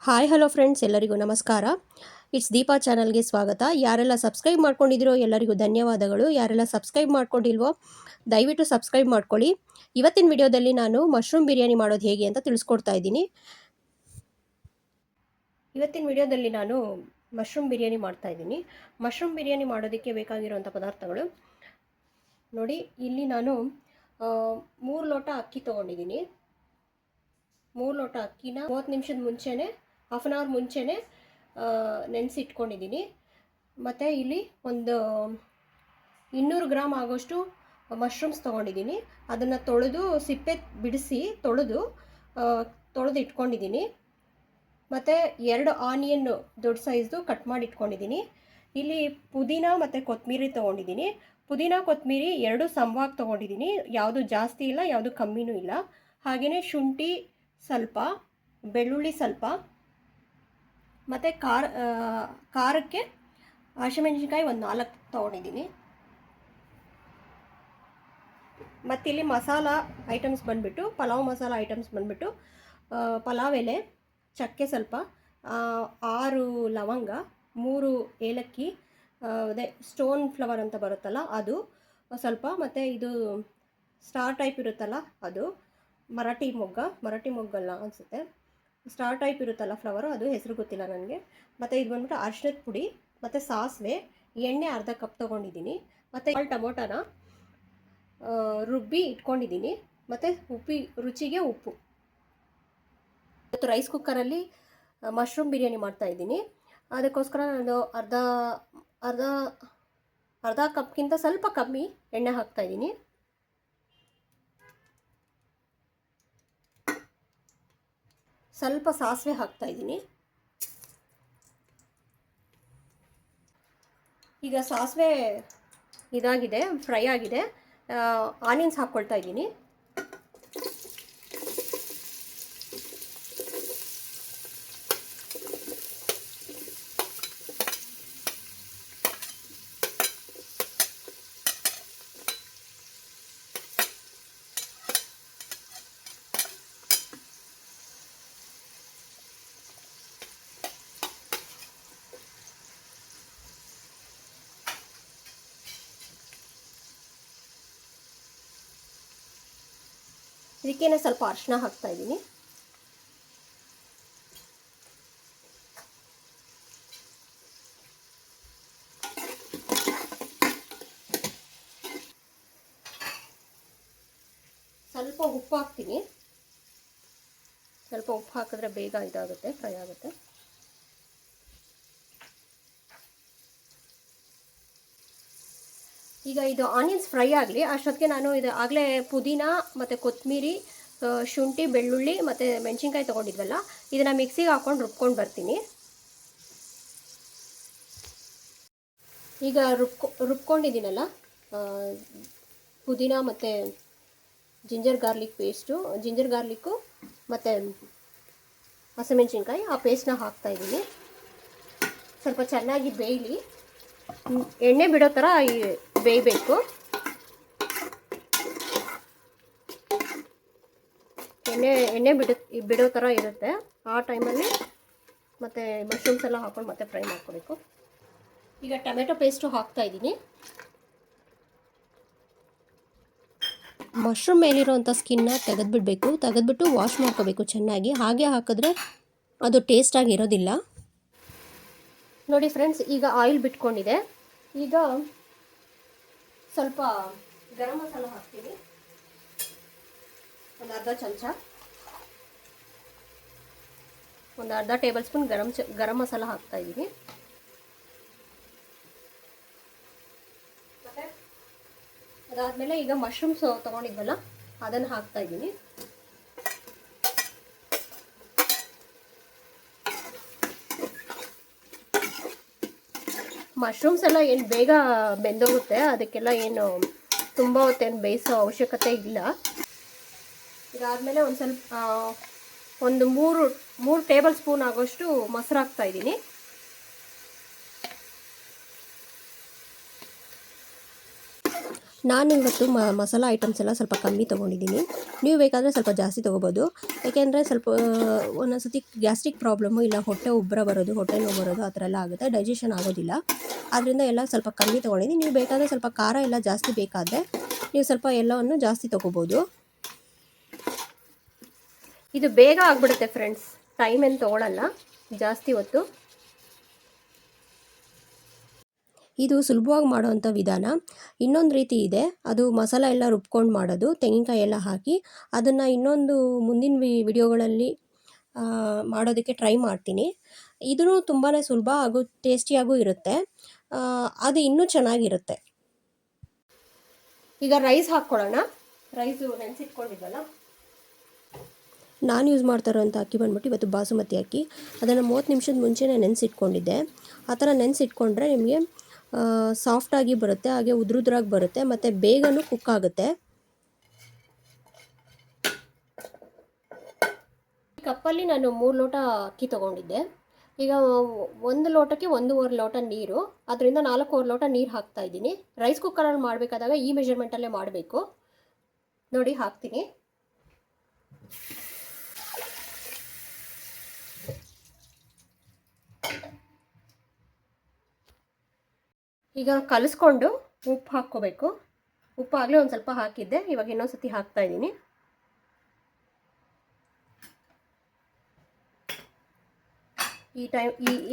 Hi hello friends, ಎಲ್ಲರಿಗೂ ನಮಸ್ಕಾರ. It's Deepa ಚಾನಲ್ಗೆ ಸ್ವಾಗತ. ಯಾರೆಲ್ಲ ಸಬ್ಸ್ಕ್ರೈಬ್ ಮಾಡ್ಕೊಂಡಿದ್ದೀರೋ ಎಲ್ಲರಿಗೂ ಧನ್ಯವಾದಗಳು. ಯಾರೆಲ್ಲ ಸಬ್ಸ್ಕ್ರೈಬ್ ಮಾಡ್ಕೊಂಡಿಲ್ವೋ ದಯವಿಟ್ಟು ಸಬ್ಸ್ಕ್ರೈಬ್ ಮಾಡ್ಕೊಳ್ಳಿ. ಇವತ್ತಿನ ವಿಡಿಯೋದಲ್ಲಿ ನಾನು ಮಶ್ರೂಮ್ ಬಿರಿಯಾನಿ ಮಾಡೋದು ಹೇಗೆ ಅಂತ ತಿಳಿಸ್ಕೊಡ್ತಾ ಇದ್ದೀನಿ. ಇವತ್ತಿನ ವಿಡಿಯೋದಲ್ಲಿ ನಾನು ಮಶ್ರೂಮ್ ಬಿರಿಯಾನಿ ಮಾಡ್ತಾ ಇದ್ದೀನಿ. ಮಶ್ರೂಮ್ ಬಿರಿಯಾನಿ ಮಾಡೋದಕ್ಕೆ ಬೇಕಾಗಿರುವಂಥ ಪದಾರ್ಥಗಳು ನೋಡಿ. ಇಲ್ಲಿ ನಾನು 3 ಲೋಟ ಅಕ್ಕಿ ತೊಗೊಂಡಿದ್ದೀನಿ. 3 ಲೋಟ ಅಕ್ಕಿನ 30 ನಿಮಿಷದ ಮುಂಚೆನೇ, ಹಾಫ್ ಆನ್ ಅವರ್ ಮುಂಚೆನೇ ನೆನೆಸಿಟ್ಕೊಂಡಿದ್ದೀನಿ. ಮತ್ತು ಇಲ್ಲಿ ಒಂದು 200 ಗ್ರಾಮ್ ಆಗೋಷ್ಟು ಮಶ್ರೂಮ್ಸ್ ತೊಗೊಂಡಿದ್ದೀನಿ. ಅದನ್ನು ತೊಳೆದು ಸಿಪ್ಪೆ ಬಿಡಿಸಿ ತೊಳೆದು ಇಟ್ಕೊಂಡಿದ್ದೀನಿ. ಮತ್ತು 2 ಆನಿಯನ್ನು ದೊಡ್ಡ ಸೈಜ್ದು ಕಟ್ ಮಾಡಿ ಇಟ್ಕೊಂಡಿದ್ದೀನಿ. ಇಲ್ಲಿ ಪುದೀನ ಮತ್ತು ಕೊತ್ತಂಬರಿ ತೊಗೊಂಡಿದ್ದೀನಿ. ಪುದೀನ ಕೊತ್ತಂಬರಿ 2 ಸಮವಾಗಿ ತೊಗೊಂಡಿದ್ದೀನಿ. ಯಾವುದು ಜಾಸ್ತಿ ಇಲ್ಲ, ಯಾವುದು ಕಮ್ಮಿನೂ ಇಲ್ಲ. ಹಾಗೆಯೇ ಶುಂಠಿ ಸ್ವಲ್ಪ, ಬೆಳ್ಳುಳ್ಳಿ ಸ್ವಲ್ಪ, ಮತ್ತು ಖಾರಕ್ಕೆ ಹಸಿಮೆಣಸಿನ್ಕಾಯಿ ಒಂದು 4 ತೊಗೊಂಡಿದ್ದೀನಿ. ಮತ್ತಿಲ್ಲಿ ಮಸಾಲ ಐಟಮ್ಸ್ ಬಂದುಬಿಟ್ಟು, ಪಲಾವ್ ಮಸಾಲ ಐಟಮ್ಸ್ ಬಂದುಬಿಟ್ಟು ಪಲಾವ್ ಎಲೆ, ಚಕ್ಕೆ ಸ್ವಲ್ಪ, 6 ಲವಂಗ, 3 ಏಲಕ್ಕಿ, ಅದೇ ಸ್ಟೋನ್ ಫ್ಲವರ್ ಅಂತ ಬರುತ್ತಲ್ಲ ಅದು ಸ್ವಲ್ಪ, ಮತ್ತು ಇದು ಸ್ಟಾರ್ ಟೈಪ್ ಇರುತ್ತಲ್ಲ ಅದು, ಮರಾಠಿ ಮೊಗ್ಗಲ್ಲ ಅನಿಸುತ್ತೆ, ಸ್ಟಾರ್ ಟೈಪ್ ಇರುತ್ತಲ್ಲ ಫ್ಲವರು, ಅದು ಹೆಸರು ಗೊತ್ತಿಲ್ಲ ನನಗೆ. ಮತ್ತು ಇದು ಬಂದ್ಬಿಟ್ಟು ಅರಿಶಿಣದ ಪುಡಿ, ಮತ್ತು ಸಾಸಿವೆ, ಎಣ್ಣೆ ಅರ್ಧ ಕಪ್ ತೊಗೊಂಡಿದ್ದೀನಿ. ಮತ್ತು ಟೊಮೊಟೊನ ರುಬ್ಬಿ ಇಟ್ಕೊಂಡಿದ್ದೀನಿ. ಮತ್ತು ರುಚಿಗೆ ಉಪ್ಪು. ಇವತ್ತು ರೈಸ್ ಕುಕ್ಕರಲ್ಲಿ ಮಶ್ರೂಮ್ ಬಿರಿಯಾನಿ ಮಾಡ್ತಾಯಿದ್ದೀನಿ. ಅದಕ್ಕೋಸ್ಕರ ನಾನು ಅರ್ಧ ಕಪ್ಗಿಂತ ಸ್ವಲ್ಪ ಕಮ್ಮಿ ಎಣ್ಣೆ ಹಾಕ್ತಾಯಿದ್ದೀನಿ. ಸ್ವಲ್ಪ ಸಾಸಿವೆ ಹಾಕ್ತಾಯಿದ್ದೀನಿ. ಈಗ ಸಾಸಿವೆ ಇದಾಗಿದೆ, ಫ್ರೈ ಆಗಿದೆ. ಆನಿಯನ್ಸ್ ಹಾಕ್ಕೊಳ್ತಾ ಇದ್ದೀನಿ. ಇದಕ್ಕೇನೆ ಸ್ವಲ್ಪ ಅರಿಶಿನ ಹಾಕ್ತಾ ಇದ್ದೀನಿ. ಸ್ವಲ್ಪ ಉಪ್ಪು ಹಾಕ್ತೀನಿ. ಸ್ವಲ್ಪ ಉಪ್ಪು ಹಾಕಿದ್ರೆ ಬೇಗ ಇದಾಗುತ್ತೆ, ಫ್ರೈ ಆಗುತ್ತೆ. ಈಗ ಇದು ಆನಿಯನ್ಸ್ ಫ್ರೈ ಆಗಲಿ, ಅಷ್ಟೊತ್ತಿಗೆ ನಾನು ಇದು ಆಗಲೇ ಪುದೀನ ಮತ್ತು ಕೊತ್ತಂಬರಿ, ಶುಂಠಿ, ಬೆಳ್ಳುಳ್ಳಿ ಮತ್ತು ಮೆಣಸಿನ್ಕಾಯಿ ತೊಗೊಂಡಿದ್ವಲ್ಲ, ಇದನ್ನು ಮಿಕ್ಸಿಗೆ ಹಾಕ್ಕೊಂಡು ರುಬ್ಕೊಂಡು ಬರ್ತೀನಿ. ಈಗ ರುಬ್ಕೊಂಡಿದ್ದೀನಲ್ಲ ಪುದೀನ ಮತ್ತು ಜಿಂಜರ್ ಗಾರ್ಲಿಕ್ಕು ಮತ್ತು ಹಸಿಮೆಣಸಿನ್ಕಾಯಿ, ಆ ಪೇಸ್ಟ್ನ ಹಾಕ್ತಾಯಿದ್ದೀನಿ. ಸ್ವಲ್ಪ ಚೆನ್ನಾಗಿ ಬೇಯಲಿ, ಎಣ್ಣೆ ಬಿಡೋ ಥರ ಬೇಯಬೇಕು. ಎಣ್ಣೆ ಬಿಡೋ ಥರ ಇರುತ್ತೆ ಆ ಟೈಮಲ್ಲಿ. ಮತ್ತು ಮಶ್ರೂಮ್ಸ್ ಎಲ್ಲ ಹಾಕ್ಕೊಂಡು ಮತ್ತೆ ಫ್ರೈ ಮಾಡ್ಕೋಬೇಕು. ಈಗ ಟೊಮೆಟೊ ಪೇಸ್ಟು ಹಾಕ್ತಾಯಿದ್ದೀನಿ. ಮಶ್ರೂಮ್ ಮೇಲಿರೋವಂಥ ಸ್ಕಿನ್ನ ತೆಗೆದುಬಿಟ್ಟು ವಾಶ್ ಮಾಡ್ಕೋಬೇಕು ಚೆನ್ನಾಗಿ. ಹಾಗೆ ಹಾಕಿದ್ರೆ ಅದು ಟೇಸ್ಟಾಗಿ ಇರೋದಿಲ್ಲ. ನೋಡಿ ಫ್ರೆಂಡ್ಸ್, ಈಗ ಆಯಿಲ್ ಬಿಟ್ಕೊಂಡಿದೆ. ಈಗ ಸ್ವಲ್ಪ ಗರಂ ಮಸಾಲ ಹಾಕ್ತೀನಿ, ಒಂದು ಅರ್ಧ ಚಮಚ, ಒಂದು ಅರ್ಧ ಟೇಬಲ್ ಸ್ಪೂನ್ ಗರಂ ಮಸಾಲ ಹಾಕ್ತಾಯಿದ್ದೀನಿ. ಮತ್ತು ಅದಾದಮೇಲೆ ಈಗ ಮಶ್ರೂಮ್ಸ್ ತೊಗೊಂಡಿದ್ವಲ್ಲ ಅದನ್ನು ಹಾಕ್ತಾಯಿದ್ದೀನಿ. ಮಶ್ರೂಮ್ಸ್ ಎಲ್ಲ ಏನು ಬೇಗ ಬೆಂದೋಗುತ್ತೆ, ಅದಕ್ಕೆಲ್ಲ ಏನು ತುಂಬ ಹೊತ್ತೇನು ಬೇಯಿಸೋ ಅವಶ್ಯಕತೆ ಇಲ್ಲ. ಇದಾದಮೇಲೆ ಒಂದು 3 ಟೇಬಲ್ ಸ್ಪೂನ್ ಆಗೋಷ್ಟು ಮೊಸರು ಹಾಕ್ತಾಯಿದ್ದೀನಿ. ನಾನು ಇವತ್ತು ಮಸಾಲ ಐಟಮ್ಸ್ ಎಲ್ಲ ಸ್ವಲ್ಪ ಕಮ್ಮಿ ತೊಗೊಂಡಿದ್ದೀನಿ. ನೀವು ಬೇಕಾದರೆ ಸ್ವಲ್ಪ ಜಾಸ್ತಿ ತೊಗೋಬೋದು. ಏಕೆಂದರೆ ಸ್ವಲ್ಪ ಒಂದೊಂದು ಸತಿ ಗ್ಯಾಸ್ಟ್ರಿಕ್ ಪ್ರಾಬ್ಲಮ್ಮು ಇಲ್ಲ ಹೊಟ್ಟೆ ಉಬ್ಬರ ಬರೋದು, ಹೊಟ್ಟೆ ನೋವು ಬರೋದು ಆ ಥರ ಎಲ್ಲ ಆಗುತ್ತೆ, ಡೈಜೆಷನ್ ಆಗೋದಿಲ್ಲ. ಆದ್ದರಿಂದ ಎಲ್ಲ ಸ್ವಲ್ಪ ಕಮ್ಮಿ ತೊಗೊಂಡಿದ್ದೀನಿ. ನೀವು ಬೇಕಾದರೆ ಸ್ವಲ್ಪ ಖಾರ ಎಲ್ಲ ಜಾಸ್ತಿ ಬೇಕಾದರೆ ನೀವು ಸ್ವಲ್ಪ ಎಲ್ಲವನ್ನು ಜಾಸ್ತಿ ತೊಗೋಬೋದು. ಇದು ಬೇಗ ಆಗಿಬಿಡುತ್ತೆ ಫ್ರೆಂಡ್ಸ್, ಟೈಮ್ ಏನು ತೊಗೊಳ್ಳಲ್ಲ ಜಾಸ್ತಿ ಹೊತ್ತು. ಇದು ಸುಲಭವಾಗಿ ಮಾಡೋವಂಥ ವಿಧಾನ. ಇನ್ನೊಂದು ರೀತಿ ಇದೆ, ಅದು ಮಸಾಲ ಎಲ್ಲ ರುಬ್ಕೊಂಡು ಮಾಡೋದು, ತೆಂಗಿನಕಾಯಿ ಎಲ್ಲ ಹಾಕಿ. ಅದನ್ನು ಇನ್ನೊಂದು ಮುಂದಿನ ವಿಡಿಯೋಗಳಲ್ಲಿ ಮಾಡೋದಕ್ಕೆ ಟ್ರೈ ಮಾಡ್ತೀನಿ. ಇದೂ ತುಂಬಾ ಸುಲಭ ಹಾಗೂ ಟೇಸ್ಟಿಯಾಗೂ ಇರುತ್ತೆ, ಅದು ಇನ್ನೂ ಚೆನ್ನಾಗಿರುತ್ತೆ. ಈಗ ರೈಸ್ ಹಾಕ್ಕೊಳ್ಳೋಣ. ರೈಸು ನೆನೆಸಿಟ್ಕೊಂಡಿದ್ದಲ್ಲ, ನಾನು ಯೂಸ್ ಮಾಡ್ತಾ ಇರೋಂಥ ಅಕ್ಕಿ ಬಂದ್ಬಿಟ್ಟು ಇವತ್ತು ಬಾಸುಮತಿ ಅಕ್ಕಿ. ಅದನ್ನು 30 ನಿಮಿಷದ ಮುಂಚೆನೇ ನೆನೆಸಿಟ್ಕೊಂಡಿದ್ದೆ. ಆ ಥರ ನೆನೆಸಿಟ್ಕೊಂಡ್ರೆ ನಿಮಗೆ ಸಾಫ್ಟಾಗಿ ಬರುತ್ತೆ, ಹಾಗೆ ಉದ್ರುದ್ರಾಗಿ ಬರುತ್ತೆ, ಮತ್ತು ಬೇಗನೂ ಕುಕ್ ಆಗುತ್ತೆ. ಈ ಕಪ್ಪಲ್ಲಿ ನಾನು 3 ಲೋಟ ಅಕ್ಕಿ ತೊಗೊಂಡಿದ್ದೆ. ಈಗ 1 ಲೋಟಕ್ಕೆ 1.5 ಲೋಟ ನೀರು, ಅದರಿಂದ 4.25 ಲೋಟ ನೀರು ಹಾಕ್ತಾ ಇದ್ದೀನಿ. ರೈಸ್ ಕುಕ್ಕರಲ್ಲಿ ಮಾಡಬೇಕಾದಾಗ ಈ ಮೆಜರ್ಮೆಂಟಲ್ಲೇ ಮಾಡಬೇಕು. ನೋಡಿ ಹಾಕ್ತೀನಿ. ಈಗ ಕಲಿಸ್ಕೊಂಡು ಉಪ್ಪು ಹಾಕ್ಕೋಬೇಕು. ಉಪ್ಪು ಆಗಲೇ ಒಂದು ಸ್ವಲ್ಪ ಹಾಕಿದ್ದೆ, ಇವಾಗ ಇನ್ನೊಂದು ಸತಿ ಹಾಕ್ತಾ ಇದ್ದೀನಿ.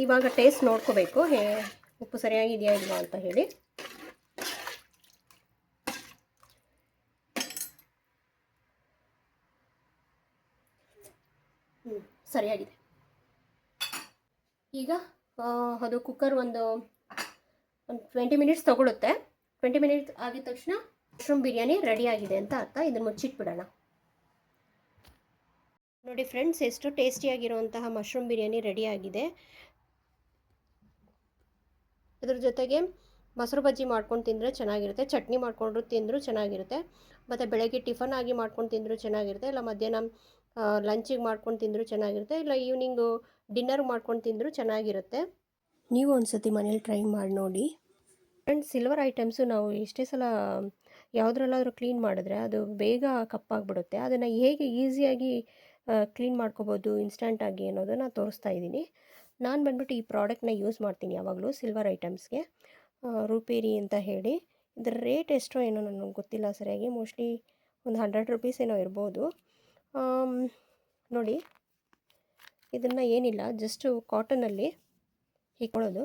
ಇವಾಗ ಟೇಸ್ಟ್ ನೋಡ್ಕೋಬೇಕು, ಉಪ್ಪು ಸರಿಯಾಗಿದೆಯಾ ಇಲ್ಲ ಅಂತ ಹೇಳಿ. ಸರಿಯಾಗಿದೆ. ಈಗ ಅದು ಕುಕ್ಕರ್ ಒಂದು 20 ಮಿನಿಟ್ಸ್ ತೊಗೊಳುತ್ತೆ. 20 ಮಿನಿಟ್ಸ್ ಆಗಿದ ತಕ್ಷಣ ಮಶ್ರೂಮ್ ಬಿರಿಯಾನಿ ರೆಡಿ ಆಗಿದೆ ಅಂತ ಅರ್ಥ. ಇದನ್ನು ಮುಚ್ಚಿಟ್ಬಿಡೋಣ. ನೋಡಿ ಫ್ರೆಂಡ್ಸ್, ಎಷ್ಟು ಟೇಸ್ಟಿಯಾಗಿರುವಂತಹ ಮಶ್ರೂಮ್ ಬಿರಿಯಾನಿ ರೆಡಿ ಆಗಿದೆ. ಇದ್ರ ಜೊತೆಗೆ ಮೊಸರು ಬಜ್ಜಿ ಮಾಡ್ಕೊಂಡು ತಿಂದರೆ ಚೆನ್ನಾಗಿರುತ್ತೆ, ಚಟ್ನಿ ಮಾಡ್ಕೊಂಡ್ರು ತಿಂದರೂ ಚೆನ್ನಾಗಿರುತ್ತೆ, ಮತ್ತು ಬೆಳಗ್ಗೆ ಟಿಫನ್ ಆಗಿ ಮಾಡ್ಕೊಂಡು ತಿಂದರೂ ಚೆನ್ನಾಗಿರುತ್ತೆ, ಇಲ್ಲ ಮಧ್ಯಾಹ್ನ ಲಂಚಿಗೆ ಮಾಡ್ಕೊಂಡು ತಿಂದರೂ ಚೆನ್ನಾಗಿರುತ್ತೆ, ಇಲ್ಲ ಈವ್ನಿಂಗು ಡಿನ್ನರ್ ಮಾಡ್ಕೊಂಡು ತಿಂದರೂ ಚೆನ್ನಾಗಿರುತ್ತೆ. ನೀವು ಒಂದು ಸತಿ ಮನೇಲಿ ಟ್ರೈ ಮಾಡಿ ನೋಡಿ ಫ್ರೆಂಡ್ಸ್. ಸಿಲ್ವರ್ ಐಟಮ್ಸು ನಾವು ಎಷ್ಟೇ ಸಲ ಯಾವುದ್ರಲ್ಲಾದರೂ ಕ್ಲೀನ್ ಮಾಡಿದ್ರೆ ಅದು ಬೇಗ ಕಪ್ಪಾಗಿಬಿಡುತ್ತೆ. ಅದನ್ನು ಹೇಗೆ ಈಸಿಯಾಗಿ ಕ್ಲೀನ್ ಮಾಡ್ಕೋಬೋದು ಇನ್ಸ್ಟಂಟಾಗಿ ಅನ್ನೋದನ್ನು ತೋರಿಸ್ತಾ ಇದ್ದೀನಿ. ನಾನು ಬಂದ್ಬಿಟ್ಟು ಈ ಪ್ರಾಡಕ್ಟ್ನ ಯೂಸ್ ಮಾಡ್ತೀನಿ ಯಾವಾಗಲೂ ಸಿಲ್ವರ್ ಐಟಮ್ಸ್ಗೆ. ರೂಪೇರಿ ಅಂತ ಹೇಳಿ. ಇದರ ರೇಟ್ ಎಷ್ಟೋ ಏನೋ ನನಗೆ ಗೊತ್ತಿಲ್ಲ ಸರಿಯಾಗಿ, ಮೋಸ್ಟ್ಲಿ ಒಂದು 100 ರುಪೀಸ್ ಏನೋ ಇರ್ಬೋದು. ನೋಡಿ, ಇದನ್ನು ಏನಿಲ್ಲ, ಜಸ್ಟು ಕಾಟನಲ್ಲಿ ಇಟ್ಕೊಳ್ಳೋದು.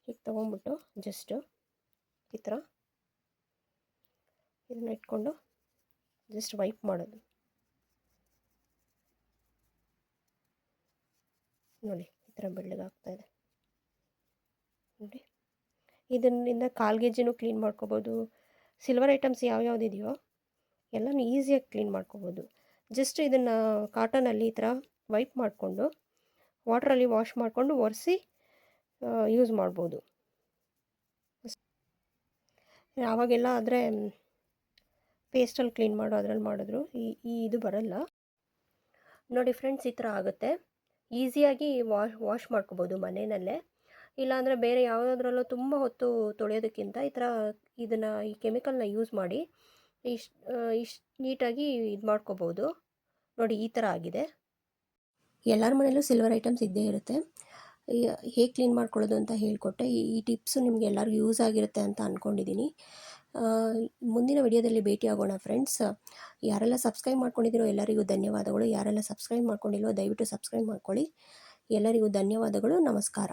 ಹೀಗೆ ತೊಗೊಂಬಿಟ್ಟು ಜಸ್ಟು ಈ ಥರ ಇದನ್ನು ಇಟ್ಕೊಂಡು ಜಸ್ಟ್ ವೈಪ್ ಮಾಡೋದು. ನೋಡಿ ಈ ಥರ ಬೆಳ್ಳಗಾಗ್ತಾಯಿದೆ ನೋಡಿ. ಇದರಿಂದ 1/4 kg ಕ್ಲೀನ್ ಮಾಡ್ಕೋಬೋದು. ಸಿಲ್ವರ್ ಐಟಮ್ಸ್ ಯಾವ್ಯಾವುದಿದೆಯೋ ಎಲ್ಲನೂ ಈಸಿಯಾಗಿ ಕ್ಲೀನ್ ಮಾಡ್ಕೋಬೋದು. ಜಸ್ಟ್ ಇದನ್ನು ಕಾಟನಲ್ಲಿ ಈ ಥರ ವೈಪ್ ಮಾಡಿಕೊಂಡು ವಾಟ್ರಲ್ಲಿ ವಾಶ್ ಮಾಡಿಕೊಂಡು ಒರೆಸಿ ಯೂಸ್ ಮಾಡ್ಬೋದು. ಆವಾಗೆಲ್ಲ ಆದರೆ ಪೇಸ್ಟಲ್ಲಿ ಕ್ಲೀನ್ ಮಾಡೋ ಅದರಲ್ಲಿ ಮಾಡಿದ್ರು, ಇದು ಬರಲ್ಲ. ನೋಡಿ ಫ್ರೆಂಡ್ಸ್, ಈ ಥರ ಆಗುತ್ತೆ. ಈಸಿಯಾಗಿ ವಾಶ್ ಮಾಡ್ಕೋಬೋದು ಮನೆಯಲ್ಲೇ. ಇಲ್ಲಾಂದರೆ ಬೇರೆ ಯಾವುದಾದ್ರಲ್ಲೂ ತುಂಬ ಹೊತ್ತು ತೊಳೆಯೋದಕ್ಕಿಂತ ಈ ಕೆಮಿಕಲ್ನ ಯೂಸ್ ಮಾಡಿ ಇಷ್ಟು ನೀಟಾಗಿ ಇದು ಮಾಡ್ಕೋಬೋದು. ನೋಡಿ ಈ ಥರ ಆಗಿದೆ. ಎಲ್ಲರ ಮನೆಯಲ್ಲೂ ಸಿಲ್ವರ್ ಐಟಮ್ಸ್ ಇದ್ದೇ ಇರುತ್ತೆ. ಹೇಗೆ ಕ್ಲೀನ್ ಮಾಡ್ಕೊಳ್ಳೋದು ಅಂತ ಹೇಳಿಕೊಟ್ಟೆ. ಈ ಟಿಪ್ಸು ನಿಮಗೆ ಎಲ್ಲರಿಗೂ ಯೂಸ್ ಆಗಿರುತ್ತೆ ಅಂತ ಅಂದ್ಕೊಂಡಿದ್ದೀನಿ. ಮುಂದಿನ ವಿಡಿಯೋದಲ್ಲಿ ಭೇಟಿಯಾಗೋಣ ಫ್ರೆಂಡ್ಸ್. ಯಾರೆಲ್ಲ ಸಬ್ಸ್ಕ್ರೈಬ್ ಮಾಡ್ಕೊಂಡಿದ್ದೀರೋ ಎಲ್ಲರಿಗೂ ಧನ್ಯವಾದಗಳು. ಯಾರೆಲ್ಲ ಸಬ್ಸ್ಕ್ರೈಬ್ ಮಾಡ್ಕೊಂಡಿಲ್ವೋ ದಯವಿಟ್ಟು ಸಬ್ಸ್ಕ್ರೈಬ್ ಮಾಡ್ಕೊಳ್ಳಿ. ಎಲ್ಲರಿಗೂ ಧನ್ಯವಾದಗಳು. ನಮಸ್ಕಾರ.